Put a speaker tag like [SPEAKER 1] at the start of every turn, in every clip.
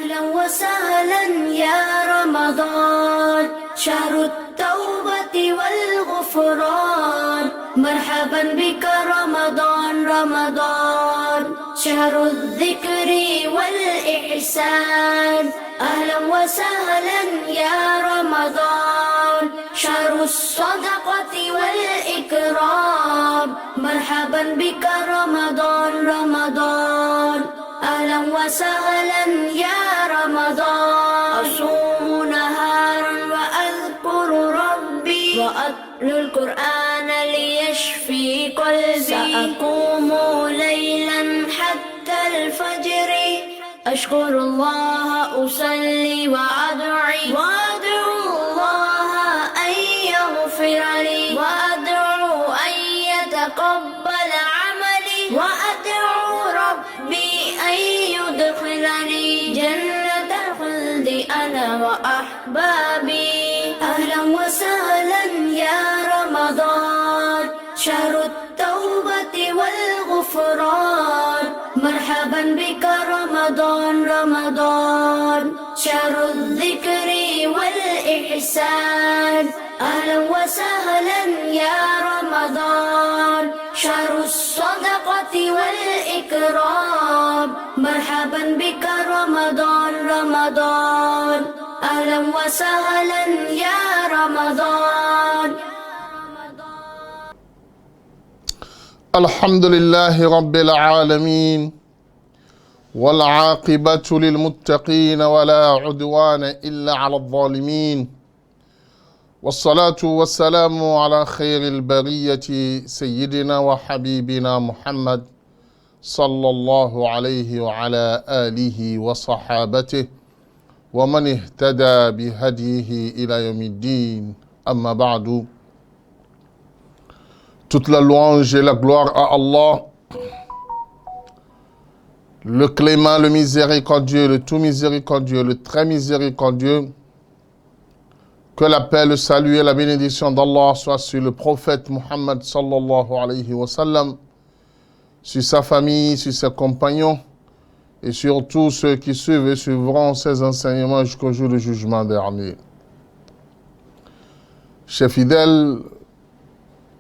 [SPEAKER 1] أهلا وسهلا يا رمضان شهر التوبة والغفران مرحبا بك رمضان رمضان شهر الذكر والإحسان أهلا وسهلا يا رمضان شهر الصدقة والإكرام مرحبا بك رمضان رمضان أهلا وسهلا يا رمضان أصوم نهارا وأذكر ربي وأتلو القرآن ليشفي قلبي سأقوم ليلا حتى الفجر أشكر الله أصلي وأدعو الله أن يغفر لي وأدعو أن يتقبل عملي وأدعو ربي أن يدخلني جنة الخلد أنا وأحبابي أهلا وسهلا يا رمضان شهر التوبة والغفران مرحبا بك رمضان رمضان شهر الذكر والإحسان أهلا وسهلا يا رمضان شهر الصدقة والإكرام مرحبا بك رمضان رمضان أهلا وسهلا يا رمضان
[SPEAKER 2] الحمد لله رب العالمين والعاقبة للمتقين ولا عدوان إلا على الظالمين والصلاة والسلام على خير البرية سيدنا وحبيبنا محمد صلى الله عليه وعلى آله وصحابته ومن اهتدى بهديه إلى يوم الدين أما بعد. Toute la louange et la gloire à Allah, le clément, le miséricordieux, le tout miséricordieux, le très miséricordieux. Que la paix, le salut et la bénédiction d'Allah soient sur le prophète Muhammad sallallahu alayhi wa sallam, sur sa famille, sur ses compagnons et sur tous ceux qui suivent et suivront ses enseignements jusqu'au jour du jugement dernier. Chers fidèles,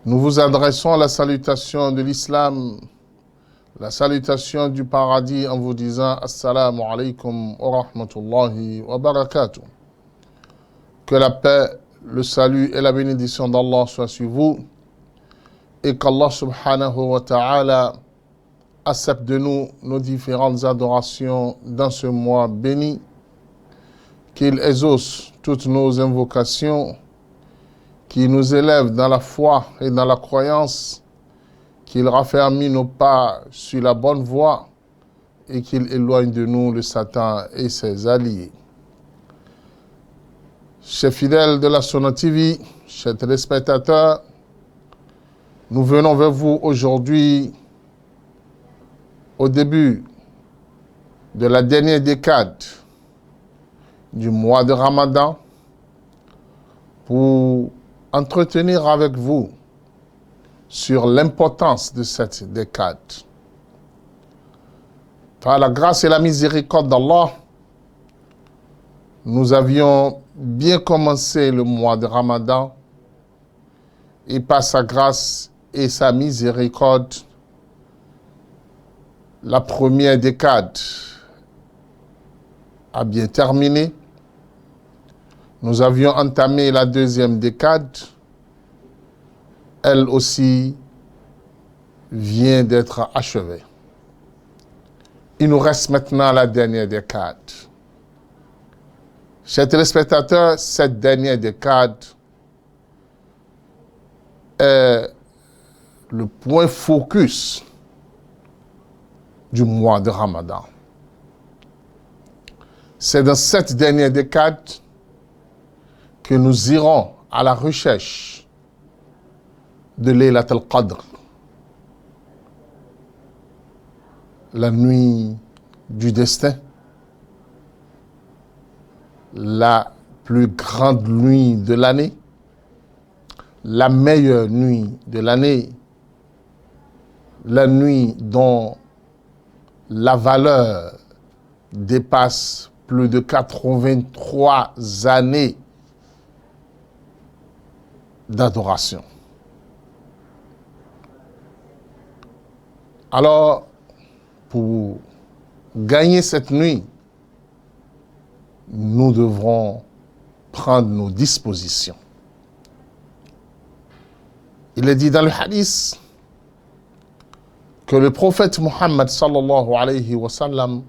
[SPEAKER 2] nous vous adressons la salutation de l'islam, la salutation du paradis en vous disant Assalamu alaikum wa rahmatullahi wa barakatuh. Que la paix, le salut et la bénédiction d'Allah soient sur vous et qu'Allah subhanahu wa ta'ala accepte de nous nos différentes adorations dans ce mois béni, qu'il exauce toutes nos invocations, qu'il nous élève dans la foi et dans la croyance, qu'il raffermit nos pas sur la bonne voie et qu'il éloigne de nous le Satan et ses alliés. Chers fidèles de la Sunna TV, chers téléspectateurs, nous venons vers vous aujourd'hui au début de la dernière décade du mois de Ramadan pour entretenir avec vous sur l'importance de cette décade. Par la grâce et la miséricorde d'Allah, nous avions bien commencé le mois de Ramadan et par sa grâce et sa miséricorde, la première décade a bien terminé. Nous avions entamé la deuxième décade. Elle aussi vient d'être achevée. Il nous reste maintenant la dernière décade. Chers téléspectateurs, cette dernière décade est le point focus du mois de Ramadan. C'est dans cette dernière décade que nous irons à la recherche de Laylat al-Qadr, la nuit du destin, la plus grande nuit de l'année, la meilleure nuit de l'année, la nuit dont la valeur dépasse plus de 83 années d'adoration. Alors, pour gagner cette nuit, nous devrons prendre nos dispositions. Il est dit dans le hadith que le prophète Muhammad sallallahu alayhi wa sallam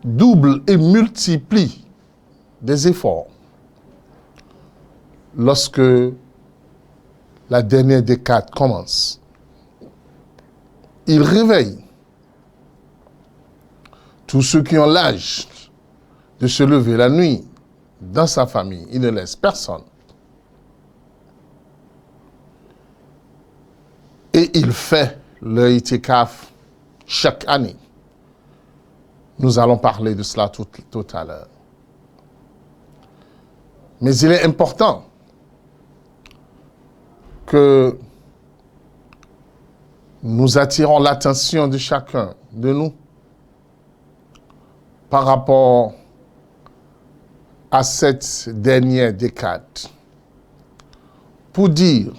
[SPEAKER 2] double et multiplie des efforts lorsque la dernière décade commence. Il réveille tous ceux qui ont l'âge de se lever la nuit dans sa famille. Il ne laisse personne. Et il fait le itikaf chaque année. Nous allons parler de cela tout à l'heure. Mais il est important que nous attirons l'attention de chacun de nous par rapport à cette dernière décade pour dire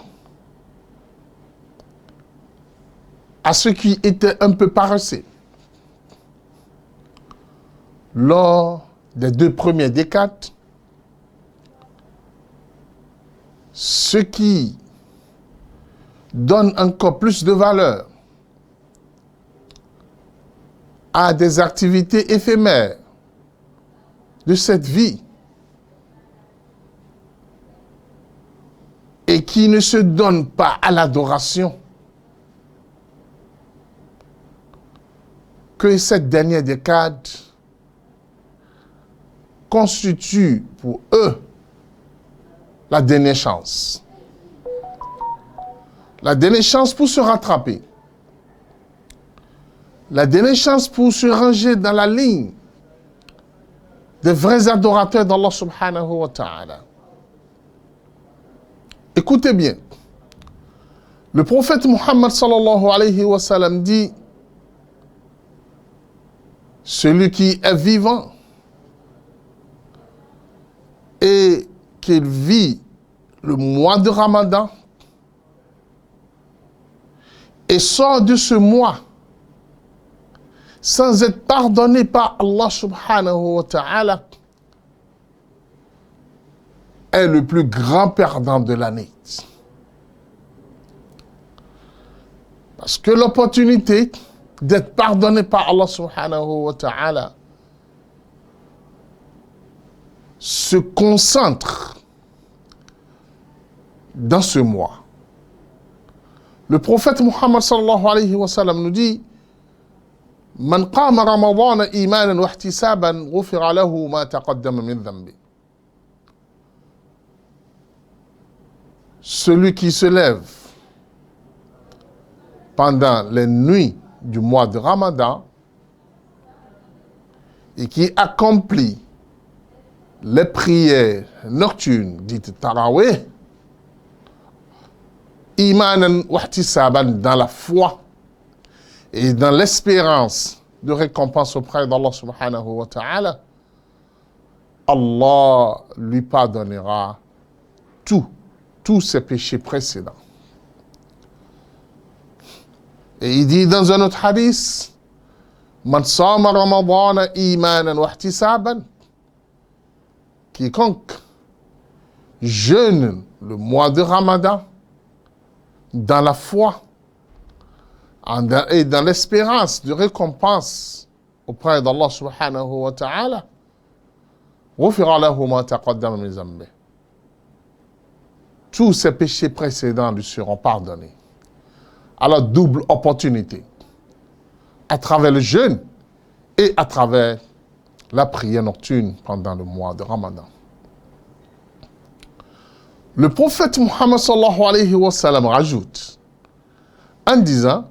[SPEAKER 2] à ceux qui étaient un peu paresseux lors des 2 premières décades, ceux qui donnent encore plus de valeur à des activités éphémères de cette vie et qui ne se donnent pas à l'adoration, que cette dernière décade constitue pour eux la dernière chance. La dernière chance pour se rattraper. La dernière chance pour se ranger dans la ligne des vrais adorateurs d'Allah subhanahu wa ta'ala. Écoutez bien. Le prophète Muhammad sallallahu alayhi wa sallam dit: celui qui est vivant et qu'il vit le mois de Ramadan et sort de ce mois sans être pardonné par Allah subhanahu wa ta'ala est le plus grand perdant de l'année. Parce que l'opportunité d'être pardonné par Allah subhanahu wa ta'ala se concentre dans ce mois. Le prophète Muhammad sallallahu alayhi wa sallam nous dit: Man qama Ramadan imanan wa ihtisaban ghufira lahu ma taqaddama min dhanbi. Celui qui se lève pendant les nuits du mois de Ramadan et qui accomplit les prières nocturnes dites Tarawih, imanan wa ihtisaban, dans la foi et dans l'espérance de récompense auprès d'Allah subhanahu wa ta'ala, Allah lui pardonnera tous ses péchés précédents. Et il dit dans un autre hadith: Man sama Ramadan imanan wa ihtisaban, quiconque jeûne le mois de Ramadan dans la foi et dans l'espérance de récompense auprès d'Allah subhanahu wa ta'ala, ghufira lahu ma taqaddama min dhanbi. Tous ses péchés précédents lui seront pardonnés. Alors, double opportunité, à travers le jeûne et à travers la prière nocturne pendant le mois de Ramadan. Le prophète Muhammad sallallahu alayhi wa sallam rajoute en disant: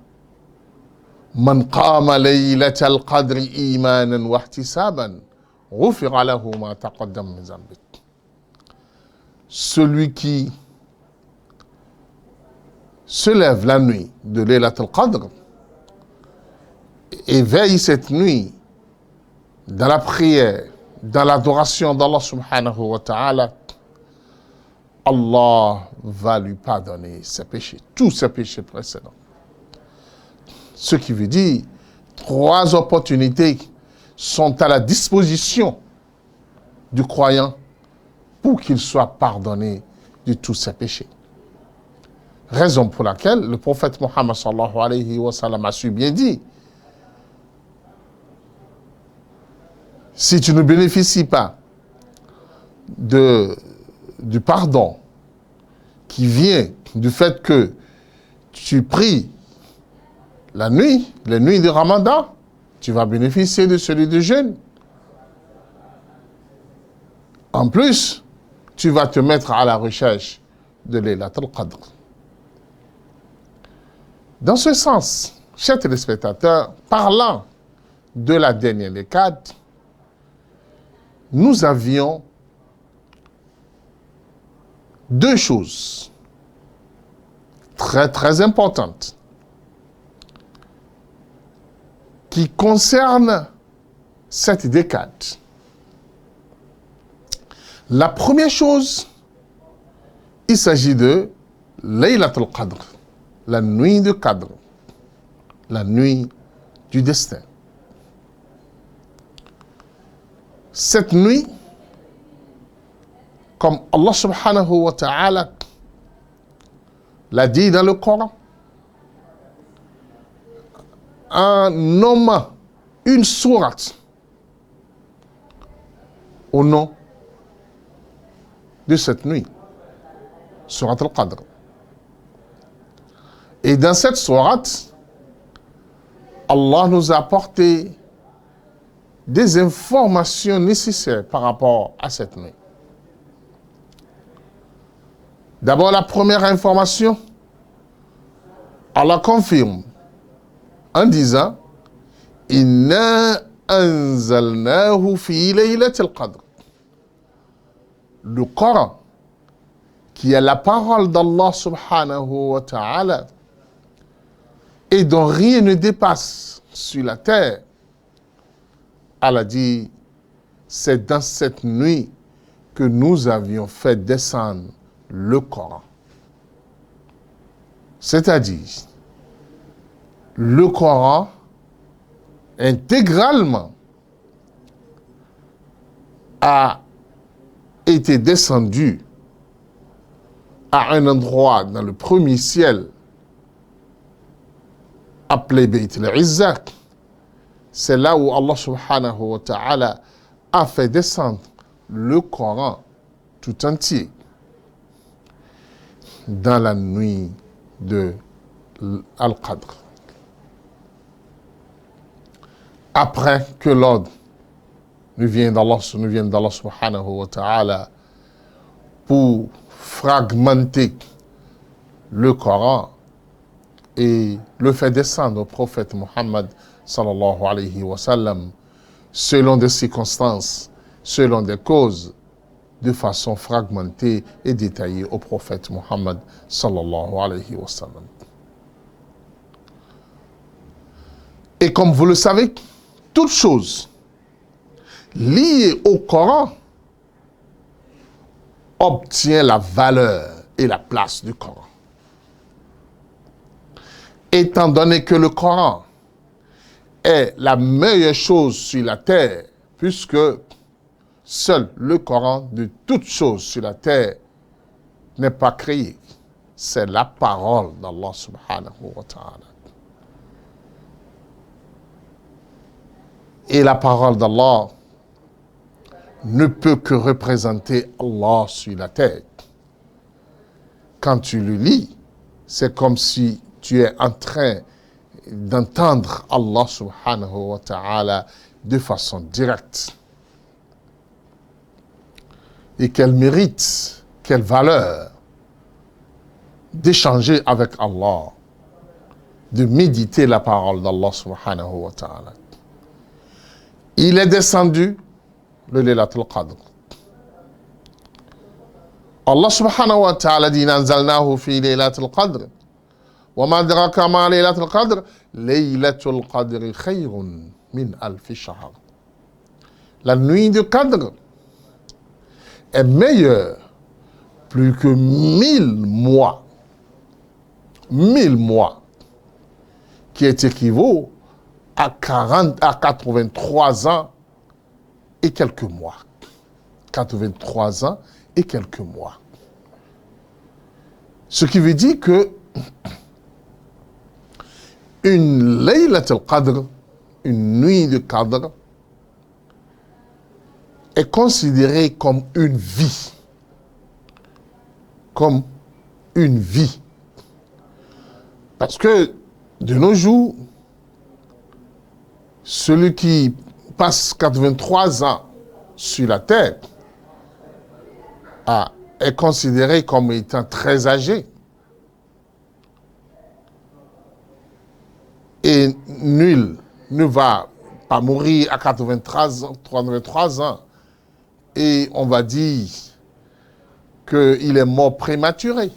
[SPEAKER 2] Man qama laylat al-qadri imanan wa ihtisaban ghufira lahu ma taqaddama min dhanbi. Celui qui se lève la nuit de Laylat al-Qadr et veille cette nuit dans la prière, dans l'adoration d'Allah subhanahu wa ta'ala, Allah va lui pardonner ses péchés, tous ses péchés précédents. Ce qui veut dire, 3 opportunités sont à la disposition du croyant pour qu'il soit pardonné de tous ses péchés. Raison pour laquelle le prophète Mohammed sallallahu alayhi wa sallam a su bien dire, si tu ne bénéficies pas du pardon qui vient du fait que tu pries les nuits de Ramadan, tu vas bénéficier de celui de jeûne. En plus, tu vas te mettre à la recherche de Laylatul Qadr. Dans ce sens, chers téléspectateurs, parlant de la dernière décade, nous avions 2 choses très très importantes qui concernent cette décade. La première chose, il s'agit de Laylatul Qadr, la nuit de Qadr, la nuit du destin. Cette nuit, comme Allah subhanahu wa ta'ala l'a dit dans le Coran, en nommant une sourate au nom de cette nuit, sourate al-Qadr. Et dans cette sourate, Allah nous a apporté des informations nécessaires par rapport à cette nuit. D'abord, la première information, Allah confirme en disant « Inna anzalnahu fi laylatil qadr » Le Coran, qui est la parole d'Allah subhanahu wa ta'ala, et dont rien ne dépasse sur la terre, Allah dit, c'est dans cette nuit que nous avions fait descendre le Coran. C'est-à-dire, le Coran intégralement a été descendu à un endroit dans le premier ciel appelé Bayt al-Izza. C'est là où Allah subhanahu wa ta'ala a fait descendre le Coran tout entier dans la nuit de Al-Qadr. Après que l'ordre nous vient d'Allah subhanahu wa ta'ala pour fragmenter le Coran et le faire descendre au prophète Muhammad sallallahu alayhi wa sallam, selon des circonstances, selon des causes, de façon fragmentée et détaillée au prophète Muhammad sallallahu alayhi wa sallam. Et comme vous le savez, toute chose liée au Coran obtient la valeur et la place du Coran. Étant donné que le Coran est la meilleure chose sur la terre, puisque seul le Coran de toute chose sur la terre n'est pas créé. C'est la parole d'Allah subhanahu wa ta'ala. Et la parole d'Allah ne peut que représenter Allah sur la terre. Quand tu le lis, c'est comme si tu es en train d'entendre Allah subhanahu wa ta'ala de façon directe. Et quel mérite, quelle valeur d'échanger avec Allah, de méditer la parole d'Allah subhanahu wa ta'ala. Il est descendu le Laylatul Qadr. Allah subhanahu wa ta'ala dit Nanzalnahu fi Laylatul Qadr. Wa ma adraka ma Laylatul Qadr. Laylatul Qadr khayrun min alfi shahr. La nuit de Qadr est meilleure plus que 1000 mois. 1000 mois, qui est équivaut à 83 ans et quelques mois. 83 ans et quelques mois. Ce qui veut dire que une Laylat al-Qadr, une nuit de Qadr, est considérée comme une vie. Comme une vie. Parce que de nos jours, celui qui passe 83 ans sur la terre est considéré comme étant très âgé. Et nul ne va pas mourir à 83 ans et on va dire qu'il est mort prématuré.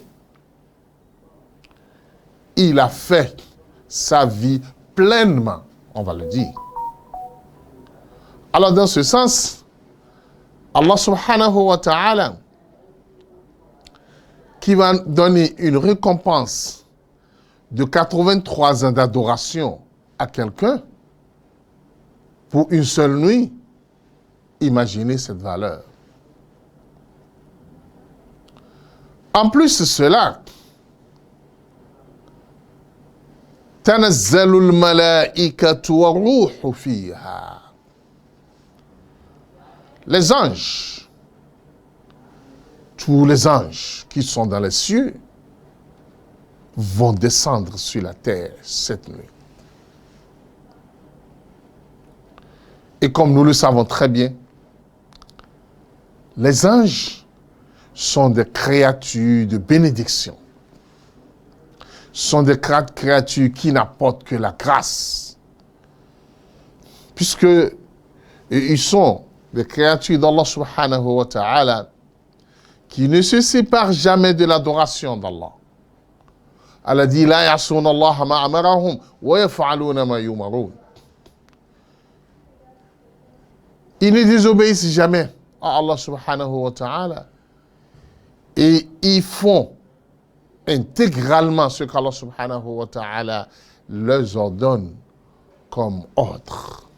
[SPEAKER 2] Il a fait sa vie pleinement, on va le dire. Alors dans ce sens, Allah subhanahu wa ta'ala, qui va donner une récompense de 83 ans d'adoration à quelqu'un pour une seule nuit, imaginez cette valeur. En plus de cela, تنزل الملائكة والروح فيها. Les anges, tous les anges qui sont dans les cieux, vont descendre sur la terre cette nuit. Et comme nous le savons très bien, les anges sont des créatures de bénédiction. Sont des créatures qui n'apportent que la grâce. Puisque ils sont des créatures d'Allah subhanahu wa ta'ala qui ne se séparent jamais de l'adoration d'Allah. Allah dit la ya'suna Allah ma amarahum wa yaf'aluna ma yumarun. Ils ne désobéissent jamais à Allah subhanahu wa ta'ala et ils font intégralement ce qu'Allah subhanahu wa ta'ala leur ordonne comme ordre.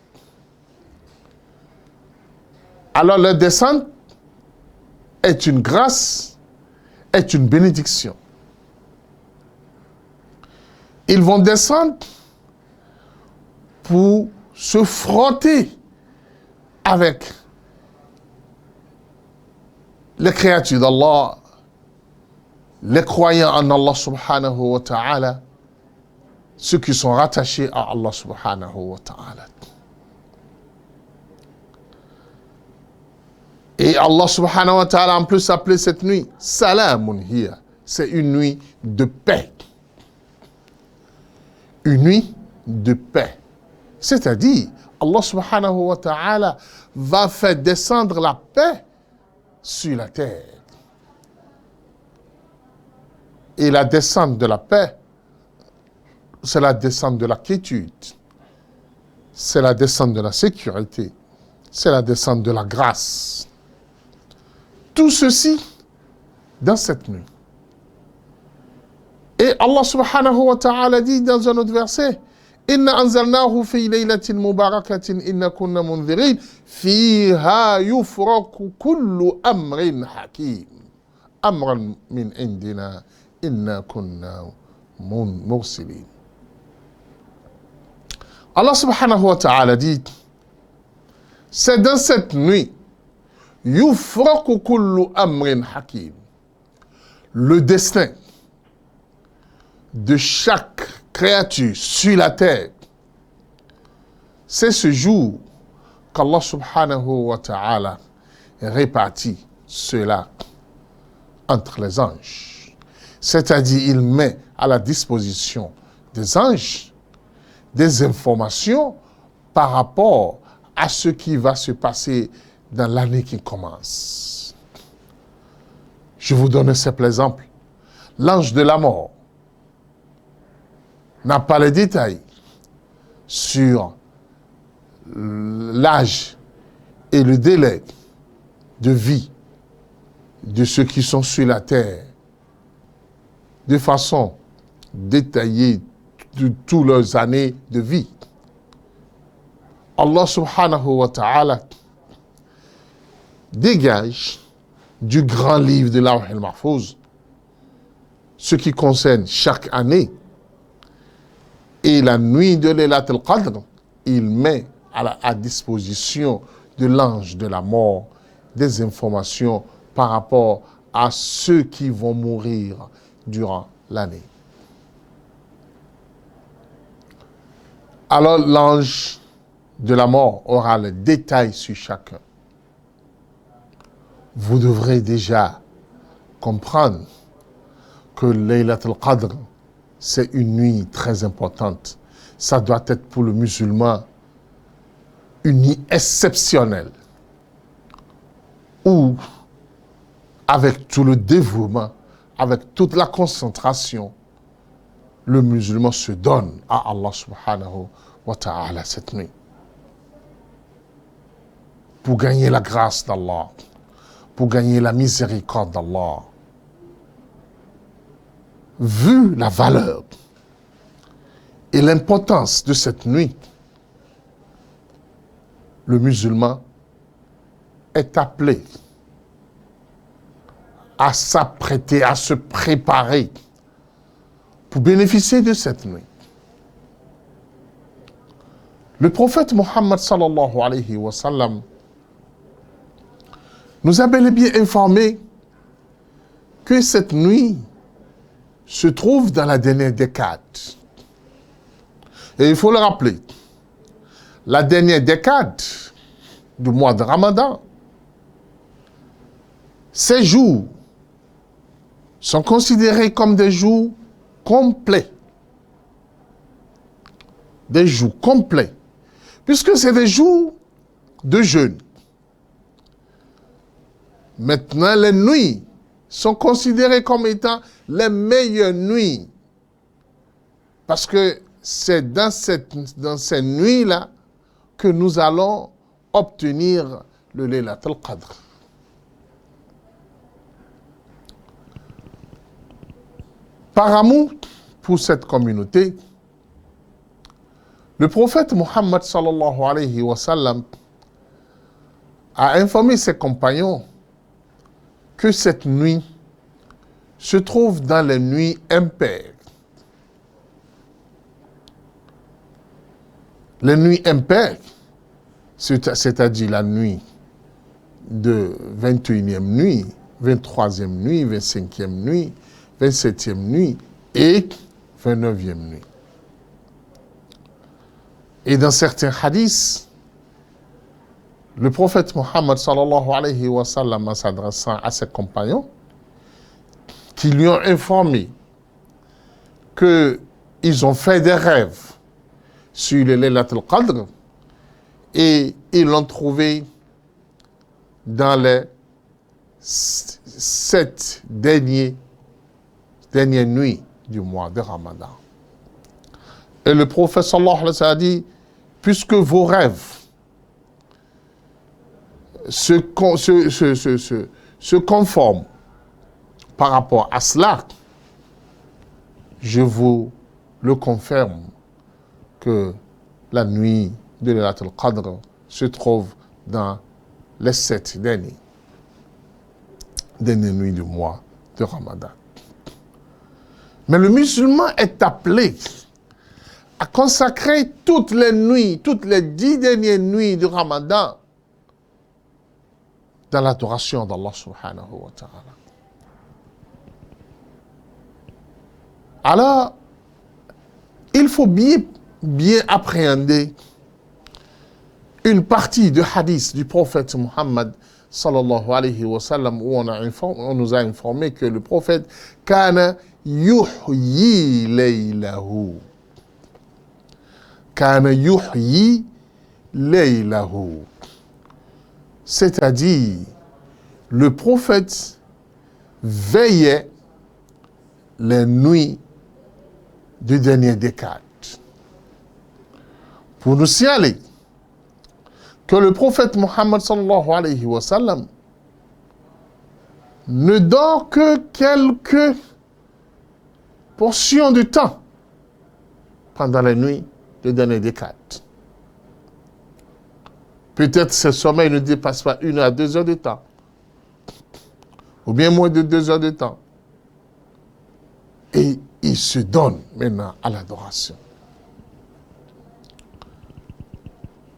[SPEAKER 2] Alors leur descente est une grâce, est une bénédiction. Ils vont descendre pour se frotter avec les créatures d'Allah, les croyants en Allah subhanahu wa ta'ala, ceux qui sont rattachés à Allah subhanahu wa ta'ala. Et Allah subhanahu wa ta'ala en plus appelé cette nuit Salamun hiya. C'est une nuit de paix. Une nuit de paix. C'est-à-dire, Allah subhanahu wa ta'ala va faire descendre la paix sur la terre. Et la descente de la paix, c'est la descente de la quiétude. C'est la descente de la sécurité. C'est la descente de la grâce. Tout ceci dans cette nuit. Et Allah subhanahu wa ta'ala dit dans un autre verset, Inna anzalnahu fi laylatin mubarakatin inna kunna munzirin fiha yufraku kullu amrin hakim amran min indina inna kunna mursilin. Allah subhanahu wa ta'ala dit, c'est dans cette nuit, yufraku kullu amrin hakim, le destin de chaque créature sur la terre, c'est ce jour qu'Allah subhanahu wa ta'ala répartit cela entre les anges. C'est-à-dire, il met à la disposition des anges des informations par rapport à ce qui va se passer dans l'année qui commence. Je vous donne un simple exemple. L'ange de la mort n'a pas les détails sur l'âge et le délai de vie de ceux qui sont sur la terre de façon détaillée de toutes leurs années de vie. Allah subhanahu wa ta'ala dégage du grand livre de Lawh al-Mahfouz ce qui concerne chaque année. Et la nuit de Laylat al-Qadr, il met à disposition de l'ange de la mort des informations par rapport à ceux qui vont mourir durant l'année. Alors l'ange de la mort aura le détail sur chacun. Vous devrez déjà comprendre que Laylat al-Qadr, c'est une nuit très importante. Ça doit être pour le musulman une nuit exceptionnelle où, avec tout le dévouement, avec toute la concentration, le musulman se donne à Allah subhanahu wa ta'ala cette nuit pour gagner la grâce d'Allah, pour gagner la miséricorde d'Allah. Vu la valeur et l'importance de cette nuit, le musulman est appelé à s'apprêter, à se préparer pour bénéficier de cette nuit. Le prophète Mohammed sallallahu alayhi wa sallam nous a bel et bien informé que cette nuit se trouve dans la dernière décade. Et il faut le rappeler, la dernière décade du mois de Ramadan, ces jours sont considérés comme des jours complets. Des jours complets. Puisque c'est des jours de jeûne. Maintenant, les nuits sont considérées comme étant les meilleures nuits. Parce que c'est dans ces nuits-là que nous allons obtenir le Laylat al-Qadr. Par amour pour cette communauté, le prophète Mohammed sallallahu alayhi wa sallam a informé ses compagnons que cette nuit se trouve dans les nuits impaires. Les nuits impaires, c'est-à-dire la nuit de 21e nuit, 23e nuit, 25e nuit, 27e nuit et 29e nuit. Et dans certains hadiths, le prophète Mohammed sallallahu alayhi wa sallam, en s'adressant à ses compagnons, qui lui ont informé qu'ils ont fait des rêves sur le Laylat al-Qadr et ils l'ont trouvé dans les 7 dernières nuits du mois de Ramadan. Et le prophète sallallahu alayhi wa sallam a dit, puisque vos rêves se conforment par rapport à cela, je vous le confirme que la nuit de Laylat al-Qadr se trouve dans les 7 dernières nuits du mois de Ramadan. Mais le musulman est appelé à consacrer toutes les nuits, toutes les 10 dernières nuits du Ramadan dans l'adoration d'Allah subhanahu wa ta'ala. Alors, il faut bien appréhender une partie du hadith du prophète Muhammad sallallahu alayhi wa sallam où on nous a informé que le prophète kana yuhyi laylahu. Kana yuhyi laylahu. C'est-à-dire, le prophète veillait les nuits du dernier décade pour nous signaler que le prophète Mohammed sallallahu alayhi wa sallam ne dort que quelques portions de temps pendant la nuit de dernier décade. Peut-être ce sommeil ne dépasse pas 1 à 2 heures de temps, ou bien moins de 2 heures de temps. Et il se donne maintenant à l'adoration.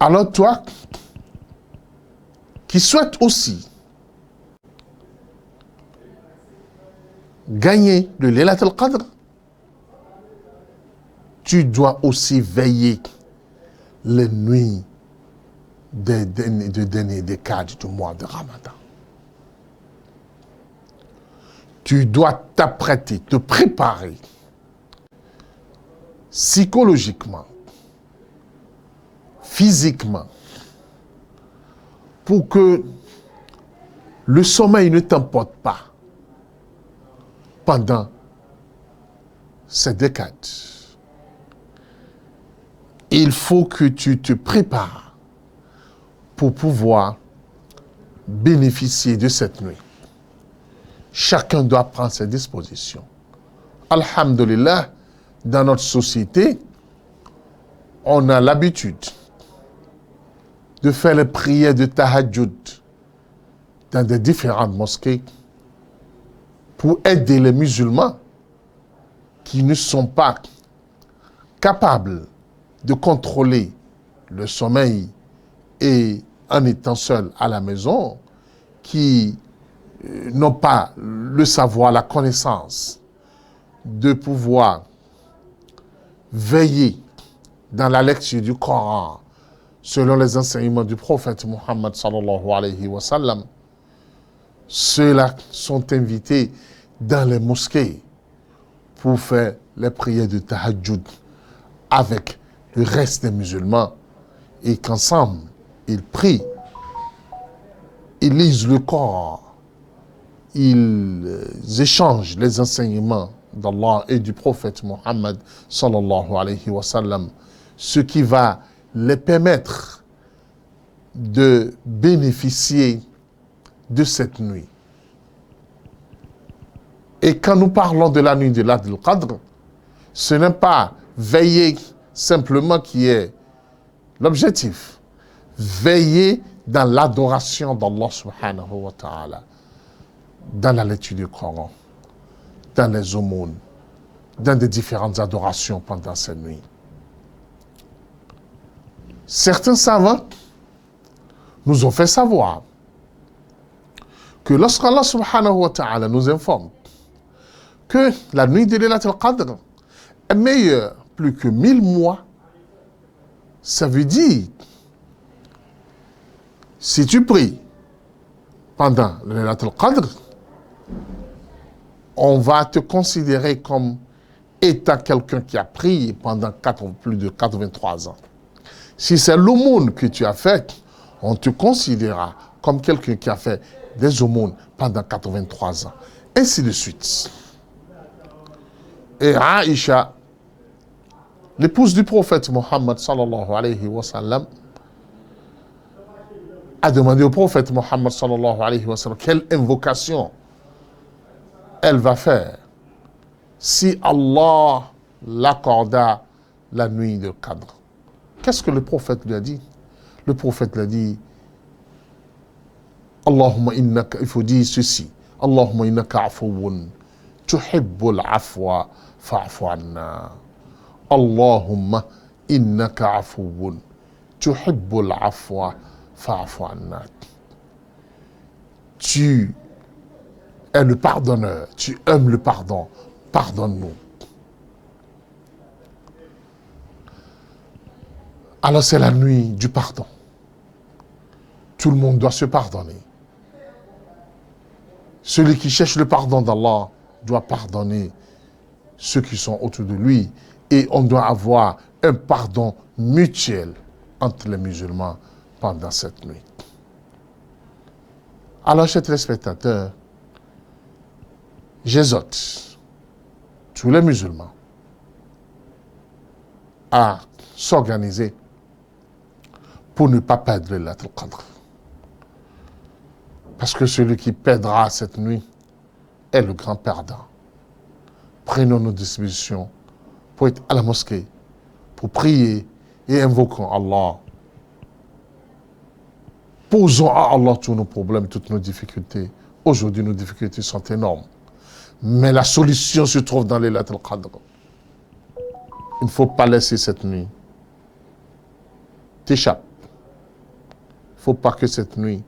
[SPEAKER 2] Alors toi, qui souhaites aussi gagner le Laylat al-Qadr, tu dois aussi veiller les nuits de dernier décade du mois de Ramadan. Tu dois t'apprêter, te préparer psychologiquement, physiquement, pour que le sommeil ne t'emporte pas pendant cette décade. Il faut que tu te prépares pour pouvoir bénéficier de cette nuit. Chacun doit prendre ses dispositions. Alhamdulillah, dans notre société, on a l'habitude de faire les prières de tahajjud dans des différentes mosquées pour aider les musulmans qui ne sont pas capables de contrôler le sommeil et en étant seuls à la maison, qui n'ont pas le savoir, la connaissance de pouvoir veiller dans la lecture du Coran selon les enseignements du prophète Mohammed sallallahu alayhi wa sallam. Ceux-là sont invités dans les mosquées pour faire les prières de tahajjud avec le reste des musulmans et qu'ensemble ils prient, ils lisent le Coran, ils échangent les enseignements d'Allah et du prophète Mohammed sallallahu alayhi wa sallam, ce qui va les permettre de bénéficier de cette nuit. Et quand nous parlons de la nuit de Laylat al-Qadr, ce n'est pas veiller simplement qui est l'objectif. Veiller dans l'adoration d'Allah subhanahu wa ta'ala, dans la lecture du Coran, dans les aumônes, dans des différentes adorations pendant cette nuit. Certains savants nous ont fait savoir que lorsqu'Allah subhanahu wa ta'ala nous informe que la nuit de Laylat al-Qadr est meilleure plus que 1000 mois, ça veut dire, si tu pries pendant le Laylat al-Qadr, on va te considérer comme étant quelqu'un qui a prié pendant plus de 83 ans. Si c'est l'aumône que tu as fait, on te considérera comme quelqu'un qui a fait des aumônes pendant 83 ans. Ainsi de suite. Et Aïcha, l'épouse du prophète Mohammed sallallahu alayhi wa sallam, a demandé au prophète Mohammed sallallahu alayhi wa sallam quelle invocation elle va faire si Allah l'accorda la nuit de Qadr. Qu'est-ce que le prophète lui a dit? Le prophète lui a dit, Allahumma innaka, il faut dire ceci, Allahumma innaka afouun, tuhibbul afwa, fa'fu anna. Allahumma innaka afouun, tuhibbul afwa, fa'fu anna. Tu es le pardonneur, tu aimes le pardon, pardonne-nous. Alors c'est la nuit du pardon. Tout le monde doit se pardonner. Celui qui cherche le pardon d'Allah doit pardonner ceux qui sont autour de lui. Et on doit avoir un pardon mutuel entre les musulmans pendant cette nuit. Alors, chers téléspectateurs, j'exhorte tous les musulmans à s'organiser pour ne pas perdre le Laylatul Qadr. Parce que celui qui perdra cette nuit est le grand perdant. Prenons nos dispositions pour être à la mosquée, pour prier et invoquons Allah. Posons à Allah tous nos problèmes, toutes nos difficultés. Aujourd'hui, nos difficultés sont énormes. Mais la solution se trouve dans les Laylatul Qadr. Il ne faut pas laisser cette nuit t'échapper. Il ne faut pas que cette nuit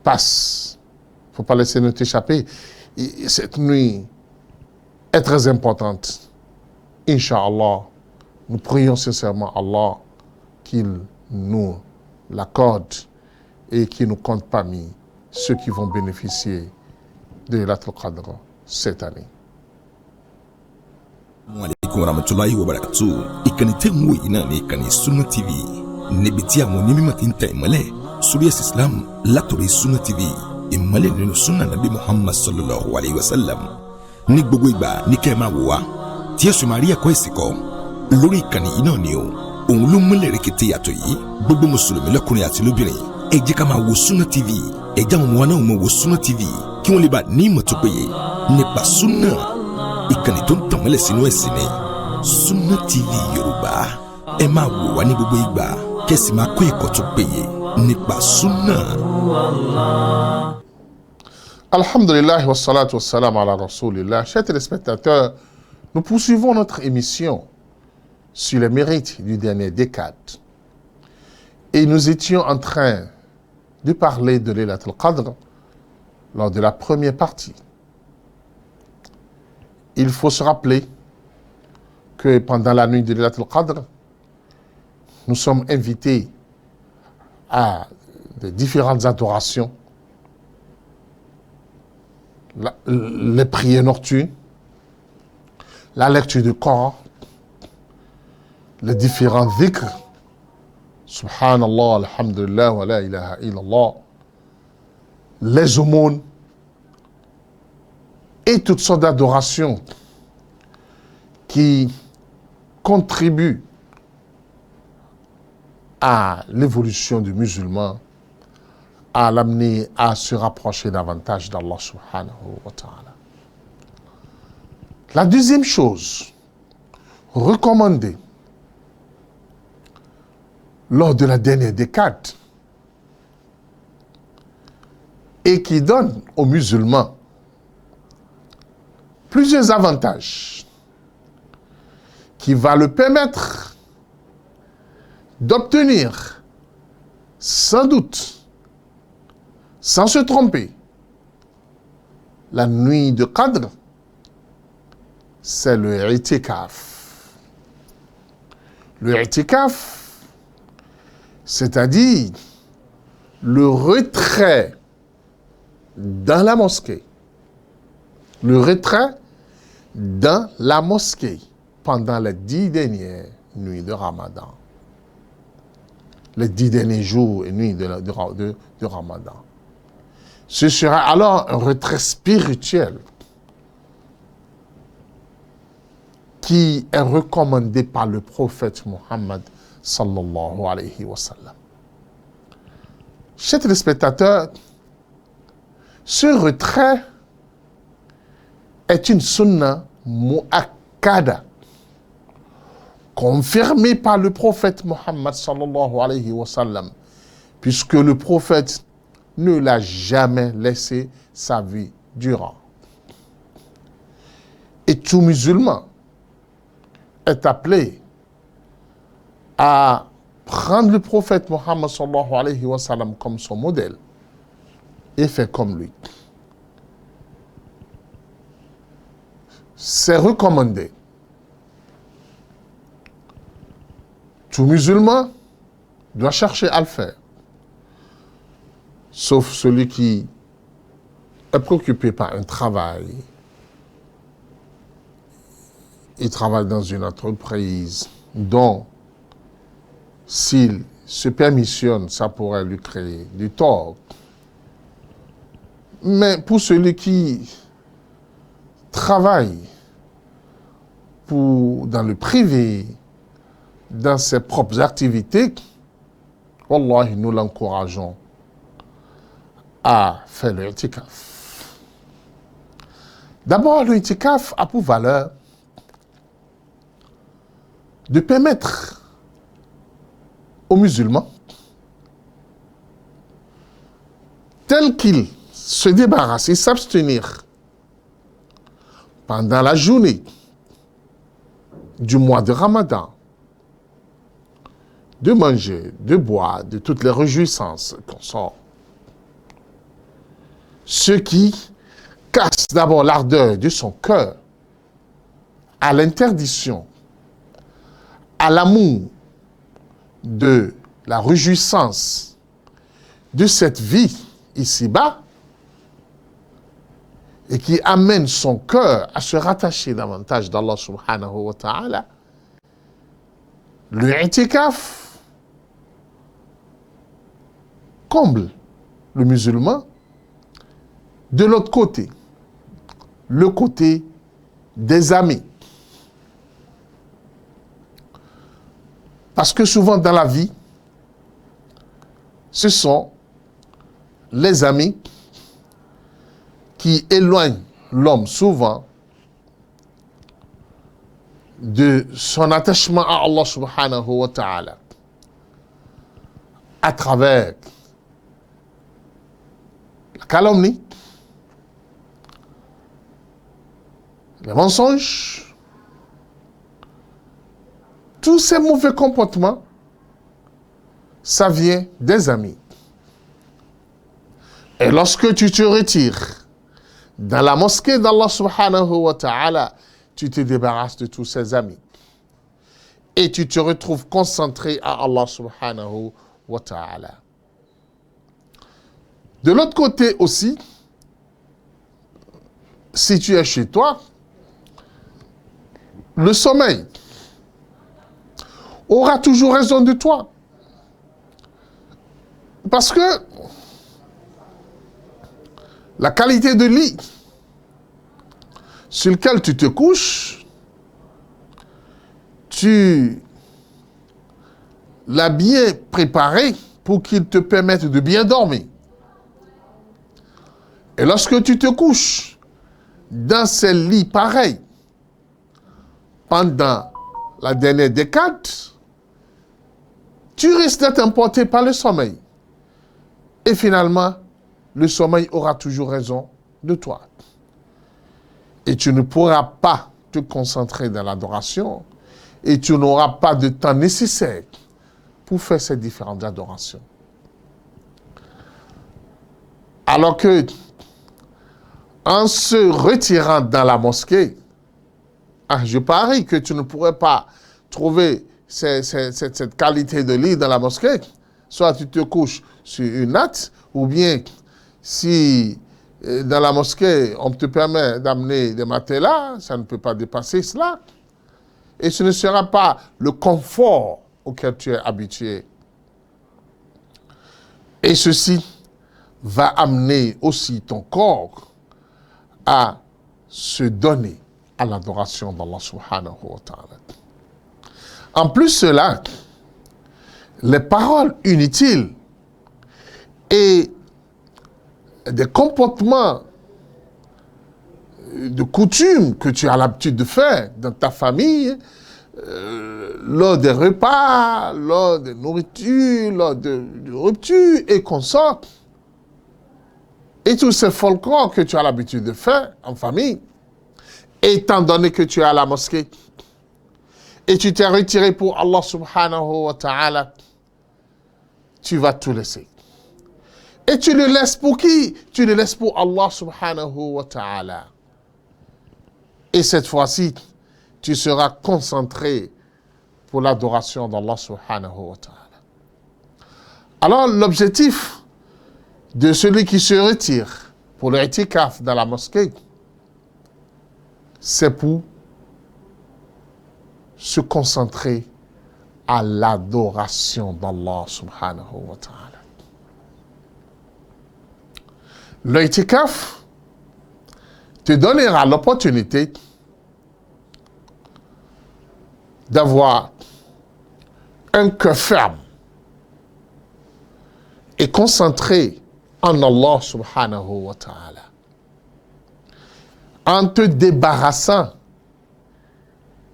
[SPEAKER 2] passe. Il ne faut pas laisser nous t'échapper. Et cette nuit est très importante. Inch'Allah, nous prions sincèrement Allah qu'il nous l'accorde et qu'il nous compte parmi ceux qui vont bénéficier de Laylatul Qadr cette année.
[SPEAKER 3] Assalamualaikum warahmatullahi wabarakatuh. Ìkànnì tẹ́ ń wò yìí náà ní ìkànnì Sunna TV. Níbi tí àwọn onímọ̀ ti ń tẹ ìmọ́lẹ̀ sórí ẹ̀sìn Islam látòrí Sunna TV. Ìmọ́lẹ̀ nínú Sunna Nabi Muhammad sallallahu alayhi wa sallam. Ní gbogbo ìgbà ní kẹ́ ẹ máa wò wá. Tí ẹ sì máa rí ẹ̀kọ́ ẹ̀sìn kọ́. Lórí ìkànnì yìí náà ni o. Òun ló múlẹ̀ rẹ̀kẹ̀tẹ̀ yàtọ̀ yìí. Gbogbo mùsùlùmí lọ́kùnrin àti lóbìnrin. Ẹ jẹ́ ká máa wo Sunna TV. Ẹ jẹ́ àwọn ọmọ wa náà máa wo Sunna TV. Kí wọ́n lè bá ní ìmọ̀ tó péye nípa Sunna. Ìkànnì tó ń tàn mọ́lẹ̀ sínú ẹ̀sìn ni Sunna TV Yorùbá. Ẹ máa wò wá ní gbogbo ìgbà kẹ́sì máa kọ́ ẹ̀kọ́ tó péye nípa Sunna.
[SPEAKER 2] Alhamdulillah wa salatu wa salam ala rasulillah. Chers téléspectateurs, nous poursuivons notre émission sur les mérites du dernier décade. Et nous étions en train de parler de Laylatul Qadr lors de la première partie. Il faut se rappeler que pendant la nuit de Laylatul Qadr, nous sommes invités à de différentes adorations, les prières nocturnes, la lecture du Coran, les différents dhikrs, Subhanallah, Alhamdulillah, wa la ilaha illallah, les aumônes et toutes sortes d'adorations qui contribuent à l'évolution du musulman, à l'amener à se rapprocher davantage d'Allah subhanahu wa ta'ala. La deuxième chose recommandée lors de la dernière décade et qui donne aux musulmans plusieurs avantages qui va le permettre d'obtenir sans doute, sans se tromper, la nuit de Qadr, c'est le i'tikaf. Le i'tikaf, c'est-à-dire le retrait dans la mosquée. Le retrait dans la mosquée pendant les 10 dernières nuits de Ramadan. Les 10 derniers jours et nuits de Ramadan. Ce sera alors un retrait spirituel qui est recommandé par le prophète Muhammad sallallahu alayhi wa sallam. Chers téléspectateurs, ce retrait est une sunna mu'akkada, confirmée par le prophète Muhammad sallallahu alayhi wa sallam, puisque le prophète ne l'a jamais laissé sa vie durant. Et tout musulman est appelé à prendre le prophète Muhammad sallallahu alayhi wa sallam comme son modèle et faire comme lui. C'est recommandé. Tout musulman doit chercher à le faire. Sauf celui qui est préoccupé par un travail. Il travaille dans une entreprise dont, s'il se permissionne, ça pourrait lui créer du tort. Mais pour celui qui travaille dans le privé, dans ses propres activités, Wallahi, nous l'encourageons à faire le itikaf. D'abord, le itikaf a pour valeur de permettre aux musulmans, tels qu'ils se débarrassent et s'abstenir pendant la journée du mois de Ramadan, de manger, de boire, de toutes les réjouissances qu'on sort. Ce qui casse d'abord l'ardeur de son cœur à l'interdiction, à l'amour de la réjouissance de cette vie ici-bas, et qui amène son cœur à se rattacher davantage d'Allah subhanahu wa ta'ala. Le i'tikaf comble le musulman. De l'autre côté, le côté des amis. Parce que souvent dans la vie, ce sont les amis qui éloignent l'homme souvent de son attachement à Allah subhanahu wa ta'ala à travers la calomnie, les mensonges, tous ces mauvais comportements, ça vient des amis. Et lorsque tu te retires dans la mosquée d'Allah subhanahu wa ta'ala, tu te débarrasses de tous ces amis. Et tu te retrouves concentré à Allah subhanahu wa ta'ala. De l'autre côté aussi, si tu es chez toi, le sommeil aura toujours raison de toi. Parce que la qualité de lit sur lequel tu te couches, tu l'as bien préparé pour qu'il te permette de bien dormir. Et lorsque tu te couches dans ces lits pareils, pendant la dernière décade, tu risques d'être emporté par le sommeil. Et finalement, le sommeil aura toujours raison de toi. Et tu ne pourras pas te concentrer dans l'adoration et tu n'auras pas de temps nécessaire pour faire ces différentes adorations. Alors que, en se retirant dans la mosquée, je parie que tu ne pourrais pas trouver cette qualité de lit dans la mosquée. Soit tu te couches sur une natte, ou bien si dans la mosquée on te permet d'amener des matelas, ça ne peut pas dépasser cela. Et ce ne sera pas le confort auquel tu es habitué. Et ceci va amener aussi ton corps à se donner à l'adoration d'Allah subhanahu wa ta'ala. En plus cela, les paroles inutiles et des comportements de coutume que tu as l'habitude de faire dans ta famille, lors des repas, lors des nourritures, lors de ruptures et consorts, et tous ces folklores que tu as l'habitude de faire en famille, étant donné que tu es à la mosquée et tu t'es retiré pour Allah subhanahu wa ta'ala, tu vas tout laisser. Et tu le laisses pour qui? Tu le laisses pour Allah subhanahu wa ta'ala. Et cette fois-ci, tu seras concentré pour l'adoration d'Allah subhanahu wa ta'ala. Alors l'objectif de celui qui se retire pour le i'tikaf dans la mosquée, c'est pour se concentrer à l'adoration d'Allah subhanahu wa ta'ala. Le i'tikaf te donnera l'opportunité d'avoir un cœur ferme et concentré en Allah subhanahu wa ta'ala, en te débarrassant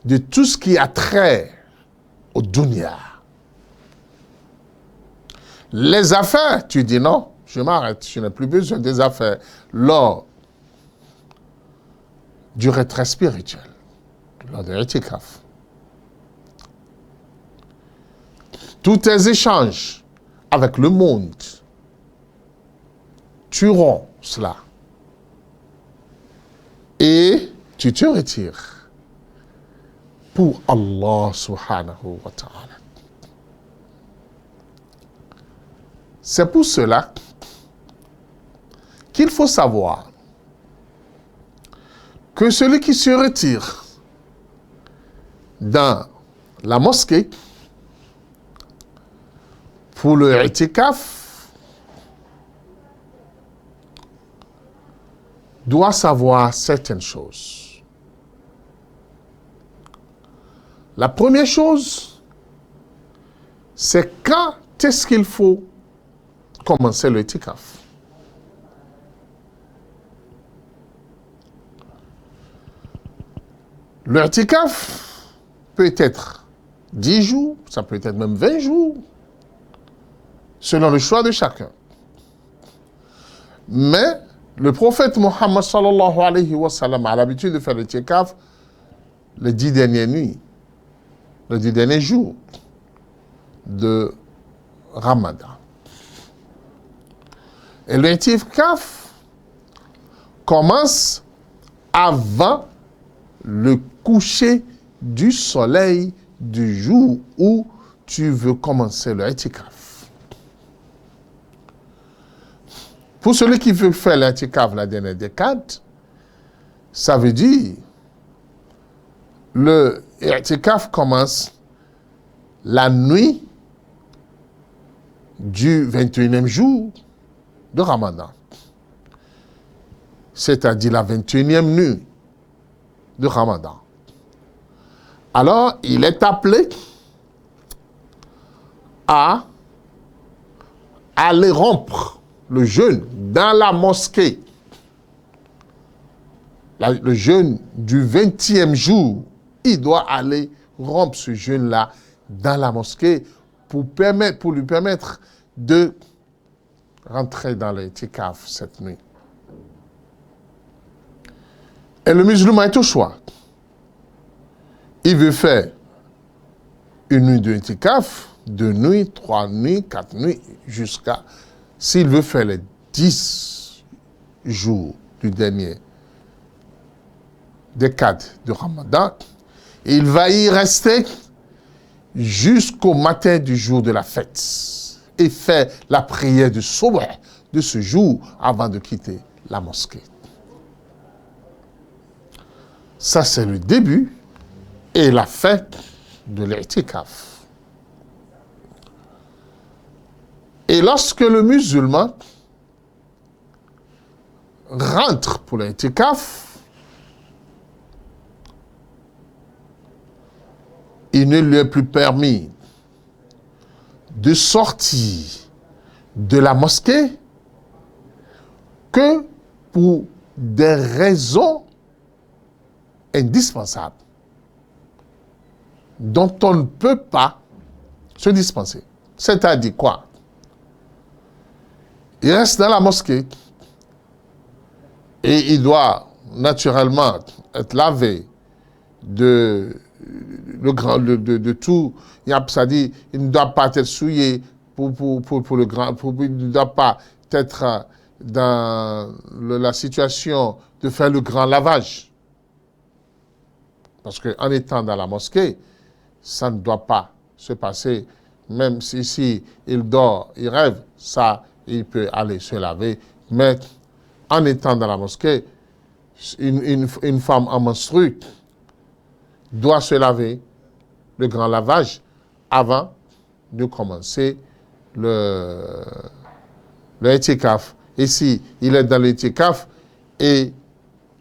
[SPEAKER 2] de tout ce qui a trait au dunya. Les affaires, tu dis non, je m'arrête, je n'ai plus besoin des affaires lors du retrait spirituel, lors de l'itikaf. Tous tes échanges avec le monde, tu romps cela et tu te retires pour Allah subhanahu wa ta'ala. C'est pour cela qu'il faut savoir que celui qui se retire dans la mosquée pour le i'tikaf doit savoir certaines choses. La première chose, c'est quand est-ce qu'il faut commencer le i'tikaf. Le i'tikaf peut être 10 jours, ça peut être même 20 jours, selon le choix de chacun. Mais le prophète Mohammed sallallahu alayhi wa sallam a l'habitude de faire le i'tikaf les 10 dernières nuits, les 10 derniers jours de Ramadan. Et le i'tikaf commence avant le coucher du soleil du jour où tu veux commencer le i'tikaf. Pour celui qui veut faire l'i'tikaf la dernière décade, ça veut dire le i'tikaf commence la nuit du 21e jour de Ramadan, c'est-à-dire la 21e nuit de Ramadan. Alors, il est appelé à aller rompre le jeûne dans la mosquée. Le jeûne du 20e jour, il doit aller rompre ce jeûne-là dans la mosquée pour lui permettre de rentrer dans l'itikaf cette nuit. Et le musulman est au choix. Il veut faire une nuit de itikaf, 2 nuits, 3 nuits, 4 nuits, jusqu'à... S'il veut faire les 10 jours du dernier décade de Ramadan, il va y rester jusqu'au matin du jour de la fête et faire la prière de Subh de ce jour avant de quitter la mosquée. Ça, c'est le début et la fin de l'itikaf. Et lorsque le musulman rentre pour l'itikaf, il ne lui est plus permis de sortir de la mosquée que pour des raisons indispensables dont on ne peut pas se dispenser. C'est-à-dire quoi? Il reste dans la mosquée et il doit naturellement être lavé de tout. C'est-à-dire, il ne doit pas être souillé pour le grand, il ne doit pas être dans la situation de faire le grand lavage. Parce qu'en étant dans la mosquée, ça ne doit pas se passer, même si il dort, il rêve, ça, il peut aller se laver. Mais en étant dans la mosquée, une femme en menstrue doit se laver, le grand lavage, avant de commencer le itikaf. Et si il est dans l'itikaf et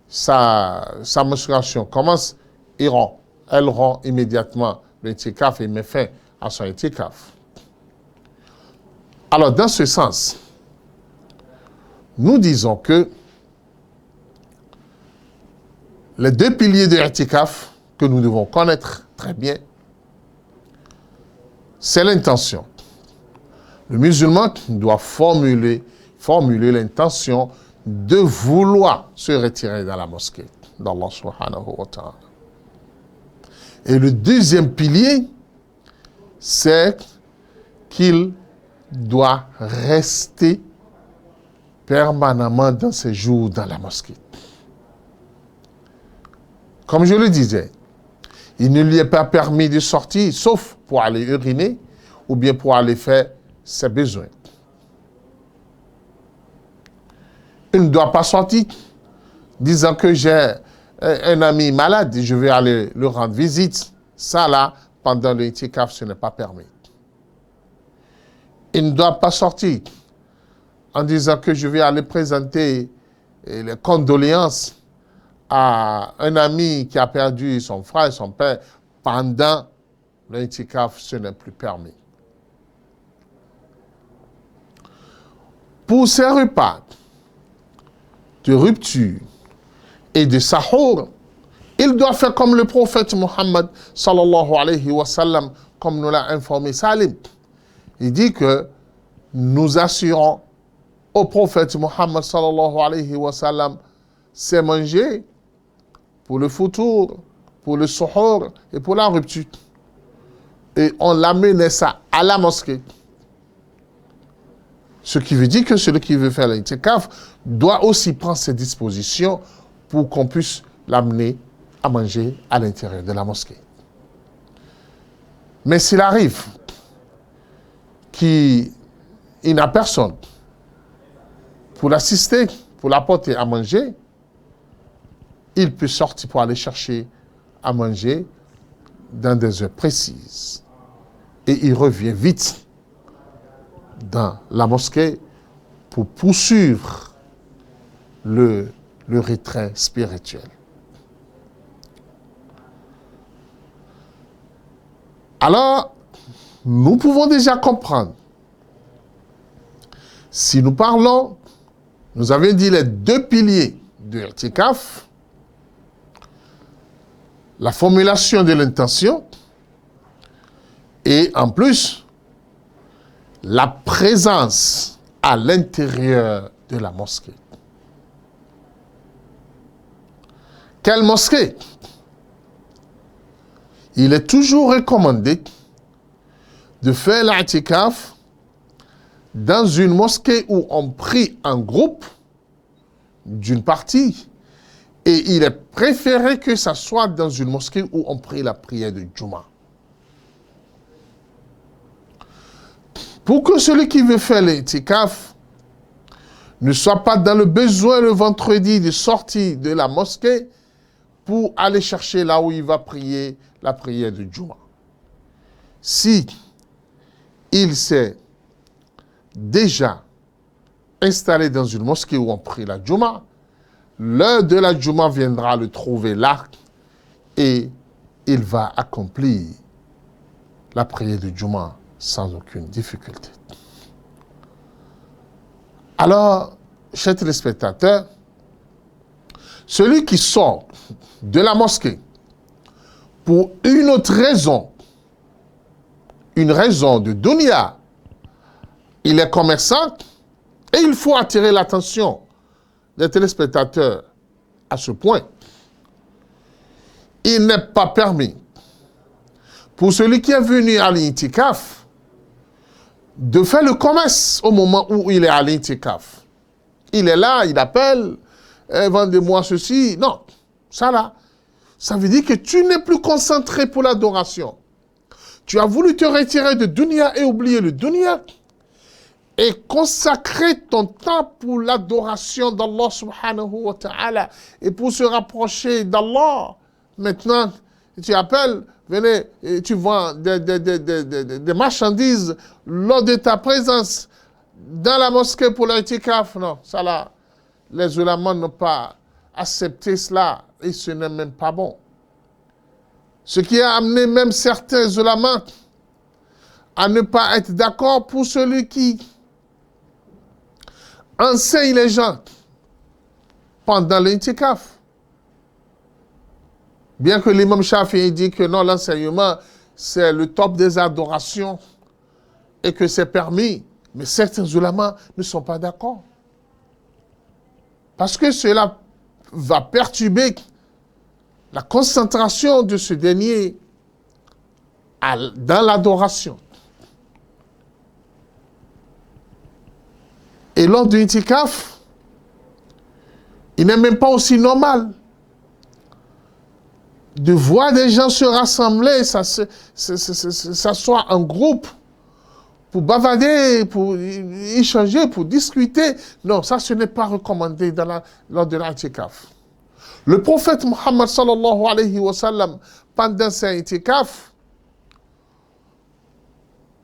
[SPEAKER 2] sa menstruation commence, elle rompt immédiatement l'itikaf et met fin à son itikaf. Alors, dans ce sens, nous disons que les deux piliers de l'i'tikaf que nous devons connaître très bien, c'est l'intention. Le musulman doit formuler l'intention de vouloir se retirer dans la mosquée d'Allah subhanahu wa ta'ala. Et le deuxième pilier, c'est qu'il doit rester permanemment dans ses jours dans la mosquée. Comme je le disais, il ne lui est pas permis de sortir, sauf pour aller uriner ou bien pour aller faire ses besoins. Il ne doit pas sortir disant que j'ai un ami malade et je vais aller le rendre visite. Ça là, pendant l'i'tikaf, ce n'est pas permis. Il ne doit pas sortir en disant que je vais aller présenter les condoléances à un ami qui a perdu son frère et son père. Pendant l'i'tikaf, ce n'est plus permis. Pour ces repas de rupture et de sahour, il doit faire comme le prophète Muhammad sallallahu alayhi wa sallam, comme nous l'a informé Salim. Il dit que nous assurons au prophète Muhammad sallallahu alayhi wa sallam c'est manger pour le foutour, pour le suhour et pour la rupture. Et on l'amenait ça à la mosquée. Ce qui veut dire que celui qui veut faire l'i'tikaf doit aussi prendre ses dispositions pour qu'on puisse l'amener à manger à l'intérieur de la mosquée. Mais s'il arrive qu'il n'a personne pour l'assister, pour l'apporter à manger, il peut sortir pour aller chercher à manger dans des heures précises. Et il revient vite dans la mosquée pour poursuivre le retrait spirituel. Alors, nous pouvons déjà comprendre. Si nous parlons, nous avions dit les deux piliers de l'i'tikaf, la formulation de l'intention et en plus, la présence à l'intérieur de la mosquée. Quelle mosquée? Il est toujours recommandé de faire l'i'tikaf dans une mosquée où on prie en groupe d'une partie et il est préféré que ça soit dans une mosquée où on prie la prière de Juma. Pour que celui qui veut faire l'i'tikaf ne soit pas dans le besoin le vendredi de sortir de la mosquée pour aller chercher là où il va prier la prière de Juma. Si il s'est déjà installé dans une mosquée où on prie la Juma, l'heure de la Juma viendra le trouver là et il va accomplir la prière de Juma sans aucune difficulté. Alors, chers téléspectateurs, celui qui sort de la mosquée pour une autre raison, une raison de dunya, il est commerçant et il faut attirer l'attention des téléspectateurs à ce point. Il n'est pas permis pour celui qui est venu à l'i'tikaf de faire le commerce au moment où il est à l'i'tikaf. Il est là, il appelle, vendez-moi ceci. Non, ça là, ça veut dire que tu n'es plus concentré pour l'adoration. Tu as voulu te retirer de dunya et oublier le dunya et consacrer ton temps pour l'adoration d'Allah subhanahu wa ta'ala et pour se rapprocher d'Allah. Maintenant, tu appelles, venez, et tu vends des marchandises lors de ta présence dans la mosquée pour l'i'tikaf. Non, ça là, les ulama n'ont pas accepté cela et ce n'est même pas bon. Ce qui a amené même certains ulama à ne pas être d'accord pour celui qui enseigne les gens pendant l'intikaf. Bien que l'imam Shafi'i dit que non, l'enseignement, c'est le top des adorations et que c'est permis, mais certains ulamas ne sont pas d'accord. Parce que cela va perturber la concentration de ce dernier dans l'adoration. Et lors du itikaf, il n'est même pas aussi normal de voir des gens se rassembler, s'asseoir en groupe pour bavarder, pour échanger, pour discuter. Non, ça, ce n'est pas recommandé lors de l'itikaf. Le prophète Muhammad sallallahu alayhi wa sallam, pendant ses itikaf,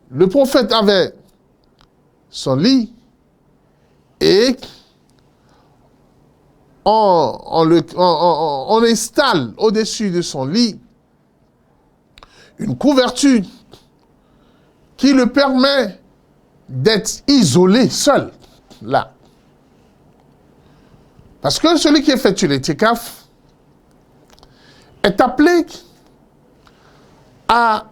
[SPEAKER 2] le prophète avait son lit et on installe au-dessus de son lit une couverture qui le permet d'être isolé seul, là. Parce que celui qui effectue l'itikaf est appelé à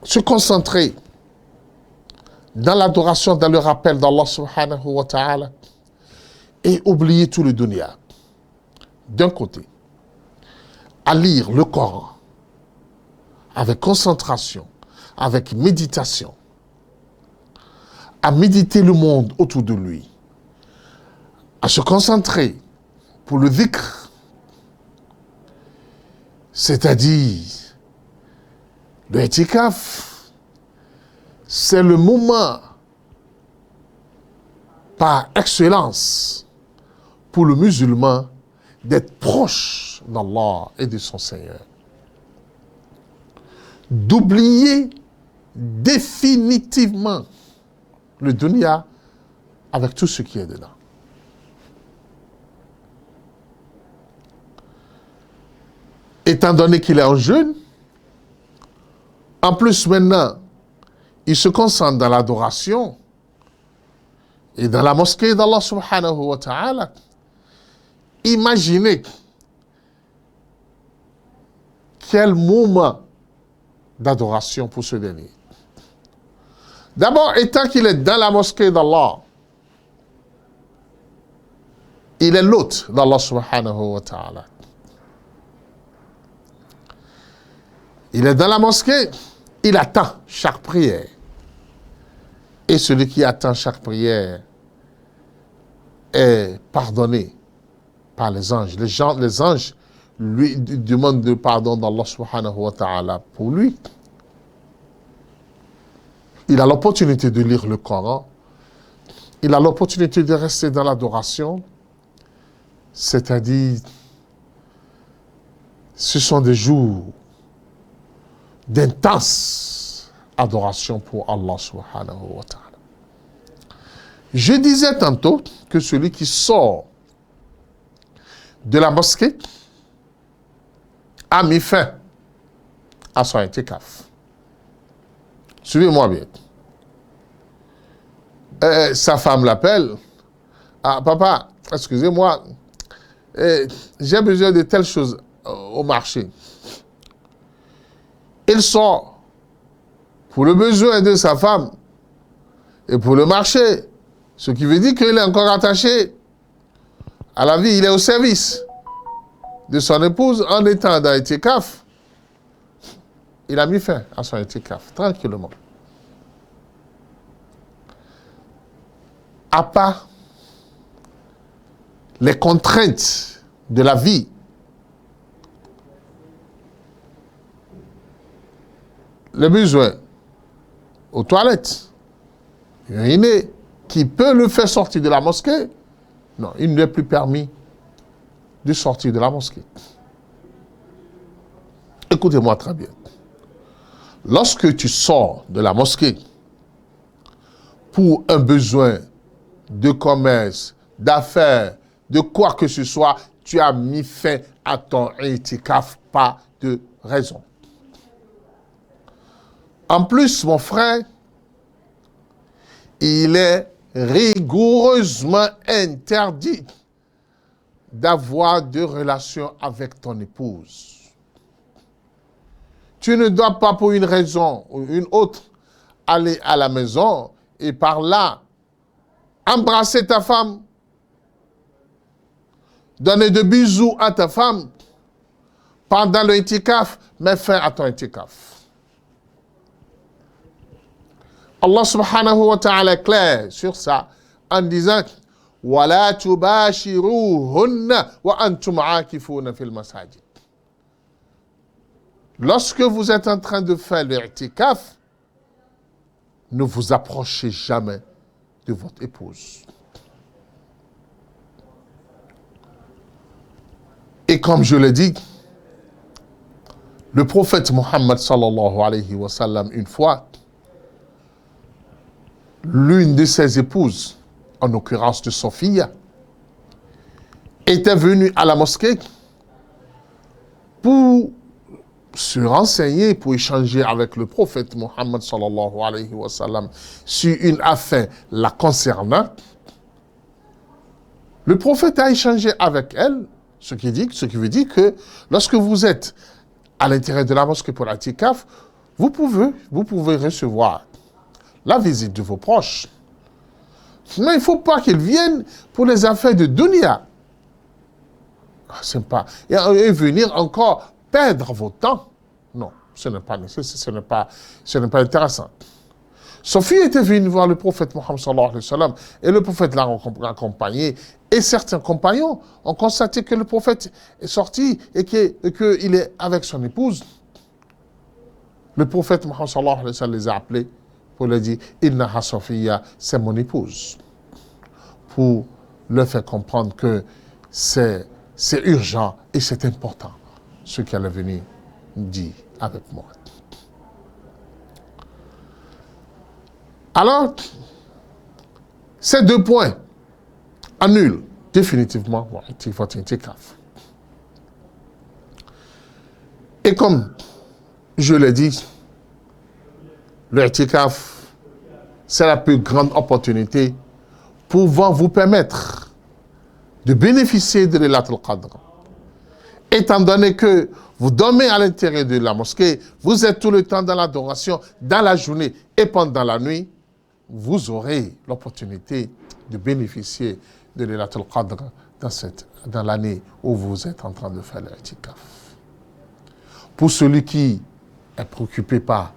[SPEAKER 2] se concentrer dans l'adoration, dans le rappel d'Allah subhanahu wa ta'ala et oublier tout le dunya. D'un côté, à lire le Coran avec concentration, avec méditation, à méditer le monde autour de lui, à se concentrer pour le dhikr, c'est-à-dire le itikaf, c'est le moment par excellence pour le musulman d'être proche d'Allah et de son Seigneur. D'oublier définitivement le dunya avec tout ce qui est dedans. Étant donné qu'il est en jeûne, en plus maintenant, il se concentre dans l'adoration et dans la mosquée d'Allah subhanahu wa ta'ala. Imaginez quel moment d'adoration pour ce dernier. D'abord, étant qu'il est dans la mosquée d'Allah, il est l'hôte d'Allah subhanahu wa ta'ala. Il est dans la mosquée, il attend chaque prière. Et celui qui attend chaque prière est pardonné par les anges. Les anges lui demandent le pardon d'Allah subhanahu wa ta'ala pour lui. Il a l'opportunité de lire le Coran. Il a l'opportunité de rester dans l'adoration. C'est-à-dire, ce sont des jours d'intense adoration pour Allah subhanahu wa ta'ala. Je disais tantôt que celui qui sort de la mosquée a mis fin à son itikaf. Suivez-moi bien. Sa femme l'appelle. Ah, papa, excusez-moi, j'ai besoin de telle chose au marché. Il sort pour le besoin de sa femme et pour le marché. Ce qui veut dire qu'il est encore attaché à la vie. Il est au service de son épouse en étant dans l'itikaf. Il a mis fin à son itikaf, tranquillement. À part les contraintes de la vie, le besoin aux toilettes, uriner, qui peut le faire sortir de la mosquée, non, il n'est plus permis de sortir de la mosquée. Écoutez-moi très bien. Lorsque tu sors de la mosquée pour un besoin de commerce, d'affaires, de quoi que ce soit, tu as mis fin à ton itikaf, pas de raison. En plus, mon frère, il est rigoureusement interdit d'avoir de relations avec ton épouse. Tu ne dois pas, pour une raison ou une autre, aller à la maison et par là embrasser ta femme, donner de bisous à ta femme pendant le itikaf, mets fin à ton itikaf. Allah subhanahu wa ta'ala est clair sur ça en disant وَلَا تُبَاشِرُوهُنَّ وَأَنْتُمْ عَاكِفُونَ فِي الْمَسَاجِدِ. Lorsque vous êtes en train de faire le itikaf, ne vous approchez jamais de votre épouse. Et comme je l'ai dit, le prophète Mohammed sallallahu alayhi wa sallam, une fois, l'une de ses épouses, en l'occurrence de Sophia, était venue à la mosquée pour se renseigner, pour échanger avec le prophète Mohammed sallallahu alayhi wa sallam sur une affaire la concernant. Le prophète a échangé avec elle, ce qui veut dire que lorsque vous êtes à l'intérieur de la mosquée pour l'itikaf, vous pouvez recevoir la visite de vos proches. Mais il ne faut pas qu'ils viennent pour les affaires de dunya. C'est pas. Et venir encore perdre votre temps. Non, ce n'est pas intéressant. Sophie était venue voir le prophète Mohammed sallallahu alayhi wa sallam et le prophète l'a accompagné. Et certains compagnons ont constaté que le prophète est sorti et qu'il est avec son épouse. Le prophète Mohammed sallallahu alayhi wa sallam les a appelés pour leur dire « Innaha Sophia, c'est mon épouse » pour leur faire comprendre que c'est urgent et c'est important ce qu'elle est venue dire avec moi. Alors, ces deux points annulent définitivement votre itikaf. Et comme je l'ai dit, le itikaf, c'est la plus grande opportunité pouvant vous permettre de bénéficier de Laylatul Qadr. Étant donné que vous dormez à l'intérieur de la mosquée, vous êtes tout le temps dans l'adoration, dans la journée et pendant la nuit, vous aurez l'opportunité de bénéficier de Laylatul Qadr dans l'année où vous êtes en train de faire l'itikaf. Pour celui qui est préoccupé par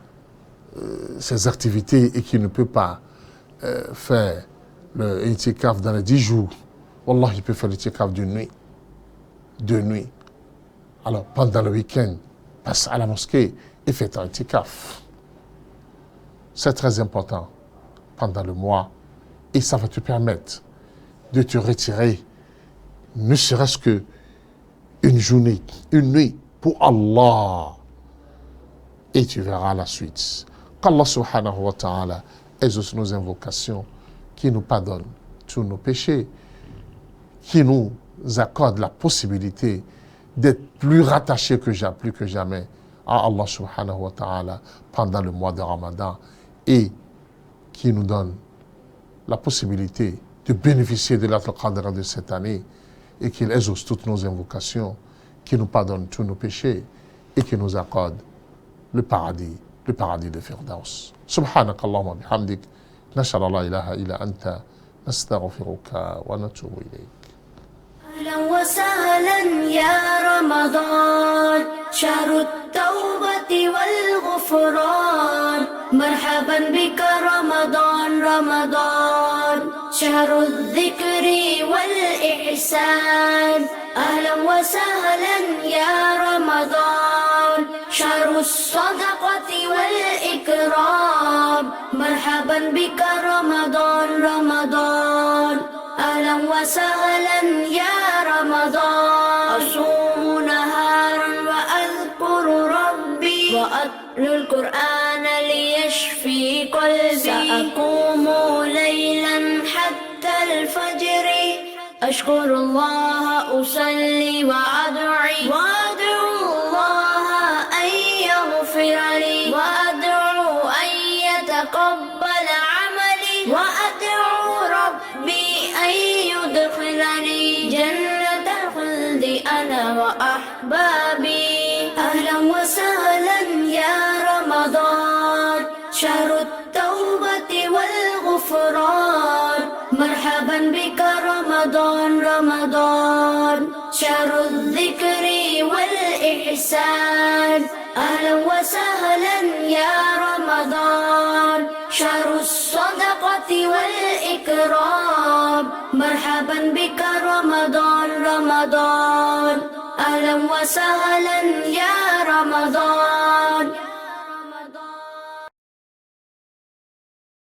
[SPEAKER 2] ses activités et qui ne peut pas faire le itikaf dans les 10 jours, Wallah, il peut faire l'itikaf d'une nuit, 2 nuits. Alors, pendant le week-end, passe à la mosquée et fais un itikaf. C'est très important pendant le mois et ça va te permettre de te retirer, ne serait-ce que une journée, une nuit pour Allah. Et tu verras la suite. Qu'Allah subhanahu wa ta'ala exauce nos invocations, qui nous pardonne tous nos péchés, qui nous accorde la possibilité d'être plus rattachés plus que jamais à Allah subhanahu wa ta'ala pendant le mois de Ramadan et qui nous donne la possibilité de bénéficier de l'Laylatul Qadr de cette année et qu'il exauce toutes nos invocations, qui nous pardonne tous nos péchés et qui nous accorde le paradis de Firdaus. Subhanakallahumma bihamdik, nashhadu la ilaha illa anta, nastaghfiruka wa natubu ilayk.
[SPEAKER 1] أهلا وسهلا يا رمضان شهر التوبة والغفران مرحبا بك رمضان رمضان شهر الذكر والإحسان أهلا وسهلا يا رمضان شهر الصدقة والإكرام مرحبا بك رمضان رمضان أهلا وسهلا يا رمضان أصوم نهارا وأذكر ربي وأتلو القرآن ليشفي قلبي سأقوم ليلا حتى الفجر أشكر الله أصلي وأدعو الله أن يغفر لي وأدعو أن يتقبل عملي وأدعو لتدخلني جنة الخلد أنا وأحبابي. أهلا وسهلا يا رمضان شهر التوبة والغفران. مرحبا بك رمضان رمضان شهر الذكر والإحسان. أهلا وسهلا يا رمضان شهر الصدقة والإكرام. مرحبا بك رمضان رمضان أهلا وسهلا يا رمضان